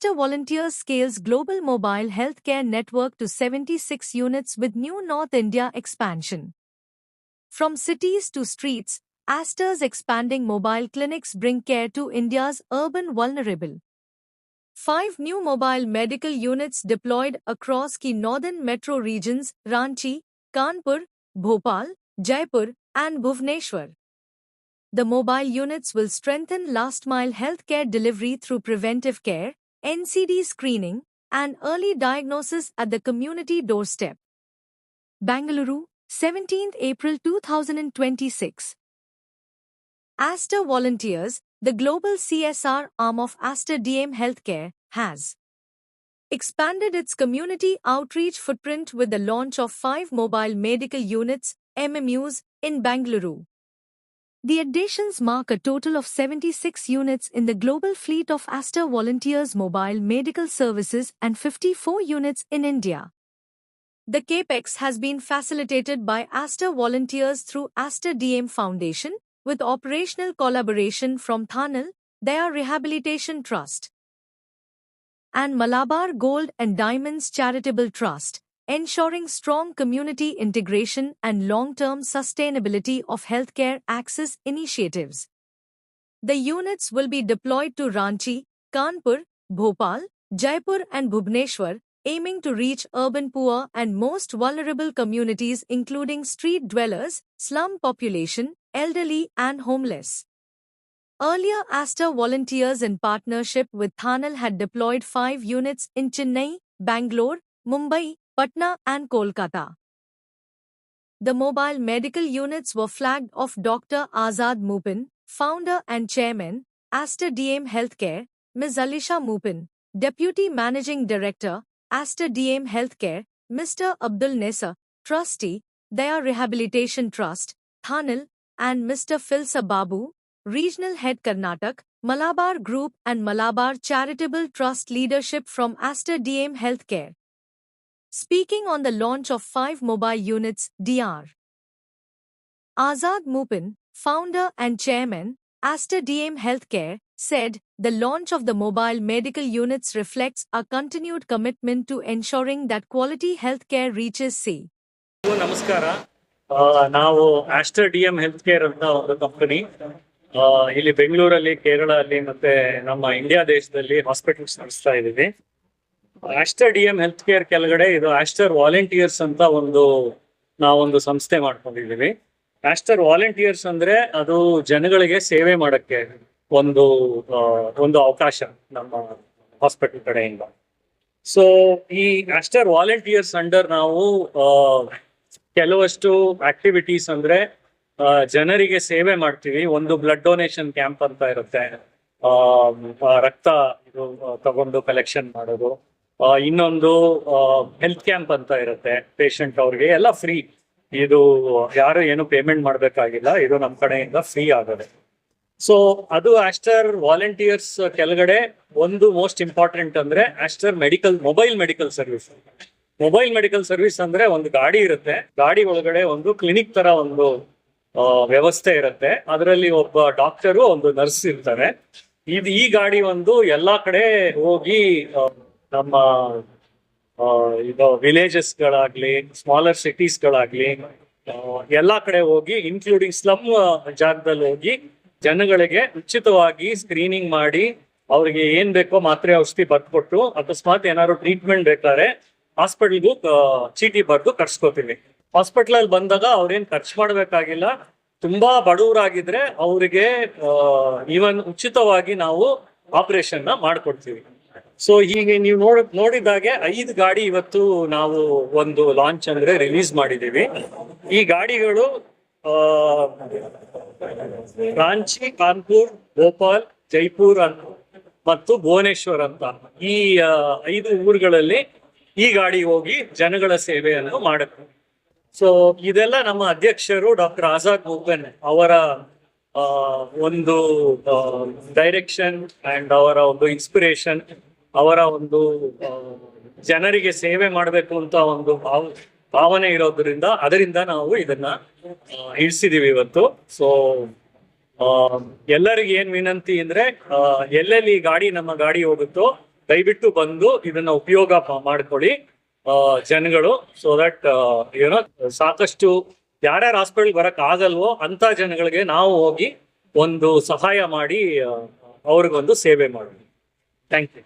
Aster Volunteers scales global mobile healthcare network to 76 units with new North India expansion. From cities to streets, Aster's expanding mobile clinics bring care to India's urban vulnerable. 5 new mobile medical units deployed across key northern metro regions Ranchi, Kanpur, Bhopal, Jaipur, and Bhubaneswar. The mobile units will strengthen last-mile healthcare delivery through preventive care, NCD screening, and early diagnosis at the community doorstep. Bangalore, 17th April 2026. Aster Volunteers, the global CSR arm of Aster DM Healthcare, has expanded its community outreach footprint with the launch of 5 mobile medical units, MMUs, in Bangalore. The additions mark a total of 76 units in the global fleet of Aster Volunteers mobile medical services and 54 units in India. The capex has been facilitated by Aster Volunteers through Aster DM Foundation, with operational collaboration from Thanal, Daya Rehabilitation Trust, and Malabar Gold and Diamonds Charitable Trust, ensuring strong community integration and long-term sustainability of healthcare access initiatives. The units will be deployed to Ranchi, Kanpur, Bhopal, Jaipur and Bhubaneswar, aiming to reach urban poor and most vulnerable communities including street dwellers, slum population, elderly and homeless. Earlier, Aster Volunteers in partnership with Thanal had deployed 5 units in Chennai, Bangalore, Mumbai, Patna and Kolkata. The mobile medical units were flagged off Dr. Azad Mupin, founder and chairman, Aster DM Healthcare, Ms. Alisha Mupin, Deputy Managing Director, Aster DM Healthcare, Mr. Abdul Nessa, Trustee, Daya Rehabilitation Trust, Thanal, and Mr. Filsa Babu, Regional Head Karnataka, Malabar Group and Malabar Charitable Trust leadership from Aster DM Healthcare. Speaking on the launch of 5 mobile units, Dr. Azad Mupin, founder and chairman, Aster DM Healthcare, said, "The launch of the mobile medical units reflects our continued commitment to ensuring that quality healthcare reaches C." ನಮಸ್ಕಾರ. ನಾವು Aster DM health care ಅಂತ ಒಂದು company ಇಲ್ಲಿ ಬೆಂಗಳೂರಲ್ಲಿ, ಕೇರಳಲ್ಲಿ ಮತ್ತೆ ನಮ್ಮ India ದೇಶದಲ್ಲಿ hospitals ನಡೆಸ್ತಾ ಇದ್ದೀವಿ. ಆಸ್ಟರ್ ಡಿಎಂ ಹೆಲ್ತ್ ಕೇರ್ ಕೆಳಗಡೆ ಇದು ಆಸ್ಟರ್ ವಾಲಂಟಿಯರ್ಸ್ ಅಂತ ನಾವೊಂದು ಸಂಸ್ಥೆ ಮಾಡ್ಕೊಂಡಿದ್ದೀವಿ. ಆಸ್ಟರ್ ವಾಲಂಟಿಯರ್ಸ್ ಅಂದ್ರೆ ಅದು ಜನಗಳಿಗೆ ಸೇವೆ ಮಾಡಕ್ಕೆ ಒಂದು ಅವಕಾಶ ನಮ್ಮ ಹಾಸ್ಪಿಟಲ್ ಕಡೆಯಿಂದ. ಸೊ ಈ ಆಸ್ಟರ್ ವಾಲಂಟಿಯರ್ಸ್ ಅಂಡರ್ ನಾವು ಕೆಲವಷ್ಟು ಆಕ್ಟಿವಿಟೀಸ್ ಅಂದ್ರೆ ಜನರಿಗೆ ಸೇವೆ ಮಾಡ್ತೀವಿ. ಒಂದು ಬ್ಲಡ್ ಡೊನೇಷನ್ ಕ್ಯಾಂಪ್ ಅಂತ ಇರುತ್ತೆ, ರಕ್ತ ತಗೊಂಡು ಕಲೆಕ್ಷನ್ ಮಾಡೋದು. ಇನ್ನೊಂದು ಹೆಲ್ತ್ ಕ್ಯಾಂಪ್ ಅಂತ ಇರುತ್ತೆ, ಪೇಷಂಟ್ ಅವ್ರಿಗೆ ಎಲ್ಲ ಫ್ರೀ. ಇದು ಯಾರು ಏನು ಪೇಮೆಂಟ್ ಮಾಡ್ಬೇಕಾಗಿಲ್ಲ, ಇದು ನಮ್ಮ ಕಡೆಯಿಂದ ಫ್ರೀ ಆಗುತ್ತೆ. ಸೊ ಅದು ಆಸ್ಟರ್ ವಾಲಂಟಿಯರ್ಸ್ ಕೆಳಗಡೆ ಒಂದು ಮೋಸ್ಟ್ ಇಂಪಾರ್ಟೆಂಟ್ ಅಂದ್ರೆ Aster mobile medical service. Mobile medical service ಅಂದ್ರೆ ಒಂದು ಗಾಡಿ ಇರುತ್ತೆ, ಗಾಡಿ ಒಳಗಡೆ ಒಂದು ಕ್ಲಿನಿಕ್ ತರ ಒಂದು ವ್ಯವಸ್ಥೆ ಇರುತ್ತೆ. ಅದರಲ್ಲಿ ಒಬ್ಬ ಡಾಕ್ಟರು, ಒಂದು ನರ್ಸ್ ಇರ್ತಾರೆ. ಈ ಗಾಡಿ ಎಲ್ಲಾ ಕಡೆ ಹೋಗಿ ನಮ್ಮ ವಿಲೇಜಸ್ಗಳಾಗ್ಲಿ, ಸ್ಮಾಲರ್ ಸಿಟೀಸ್ಗಳಾಗ್ಲಿ, ಎಲ್ಲಾ ಕಡೆ ಹೋಗಿ, ಇನ್ಕ್ಲೂಡಿಂಗ್ ಸ್ಲಮ್ ಜಾಗದಲ್ಲಿ ಹೋಗಿ ಜನಗಳಿಗೆ ಉಚಿತವಾಗಿ ಸ್ಕ್ರೀನಿಂಗ್ ಮಾಡಿ ಅವ್ರಿಗೆ ಏನ್ ಬೇಕೋ ಮಾತ್ರೆ ಔಷಧಿ ಬರ್ಕೊಟ್ಟು, ಅಕಸ್ಮಾತ್ ಏನಾದ್ರು ಟ್ರೀಟ್ಮೆಂಟ್ ಬೇಕಾದ್ರೆ ಹಾಸ್ಪಿಟಲ್ಗೂ ಚೀಟಿ ಬರ್ದು ಕರ್ಸ್ಕೊತೀವಿ. ಹಾಸ್ಪಿಟಲ್ ಬಂದಾಗ ಅವ್ರೇನ್ ಖರ್ಚು ಮಾಡ್ಬೇಕಾಗಿಲ್ಲ. ತುಂಬಾ ಬಡವರಾಗಿದ್ರೆ ಅವ್ರಿಗೆ ಈವನ್ ಉಚಿತವಾಗಿ ನಾವು ಆಪರೇಷನ್ ಮಾಡ್ಕೊಡ್ತೀವಿ. ಸೊ ಹೀಗೆ ನೀವು ನೋಡಿದಾಗೆ 5 ಗಾಡಿ ಇವತ್ತು ನಾವು ಒಂದು ಲಾಂಚ್ ಅಂದ್ರೆ ರಿಲೀಸ್ ಮಾಡಿದೀವಿ. ಈ ಗಾಡಿಗಳು ರಾಂಚಿ, ಕಾನ್ಪುರ್, ಭೋಪಾಲ್, ಜೈಪುರ್ ಮತ್ತು ಭುವನೇಶ್ವರ್ ಅಂತ ಈ 5 ಊರುಗಳಲ್ಲಿ ಈ ಗಾಡಿ ಹೋಗಿ ಜನಗಳ ಸೇವೆಯನ್ನು ಮಾಡುತ್ತೆ. ಸೊ ಇದೆಲ್ಲ ನಮ್ಮ ಅಧ್ಯಕ್ಷರು ಡಾಕ್ಟರ್ ಆಜಾದ್ ಮುಪಿನ್ ಅವರ ಒಂದು ಡೈರೆಕ್ಷನ್ ಅಂಡ್ ಅವರ ಒಂದು ಇನ್ಸ್ಪಿರೇಷನ್, ಅವರ ಒಂದು ಜನರಿಗೆ ಸೇವೆ ಮಾಡಬೇಕು ಅಂತ ಒಂದು ಭಾವನೆ ಇರೋದ್ರಿಂದ ಅದರಿಂದ ನಾವು ಇದನ್ನ ಇಳಿಸಿದೀವಿ ಇವತ್ತು. ಸೊ ಎಲ್ಲರಿಗೆ ಏನ್ ವಿನಂತಿ ಅಂದ್ರೆ, ಎಲ್ಲೆಲ್ಲಿ ನಮ್ಮ ಗಾಡಿ ಹೋಗುತ್ತೋ ದಯವಿಟ್ಟು ಬಂದು ಇದನ್ನ ಉಪಯೋಗ ಮಾಡ್ಕೊಳ್ಳಿ ಜನಗಳು. ಸೊ ದಟ್ ಏನೋ ಸಾಕಷ್ಟು ಯಾರ್ಯಾರು ಹಾಸ್ಪಿಟಲ್ ಬರಕ್ ಆಗಲ್ವೋ ಅಂತ ಜನಗಳಿಗೆ ನಾವು ಹೋಗಿ ಒಂದು ಸಹಾಯ ಮಾಡಿ ಅವ್ರಿಗೊಂದು ಸೇವೆ ಮಾಡೋಣ. Thank you.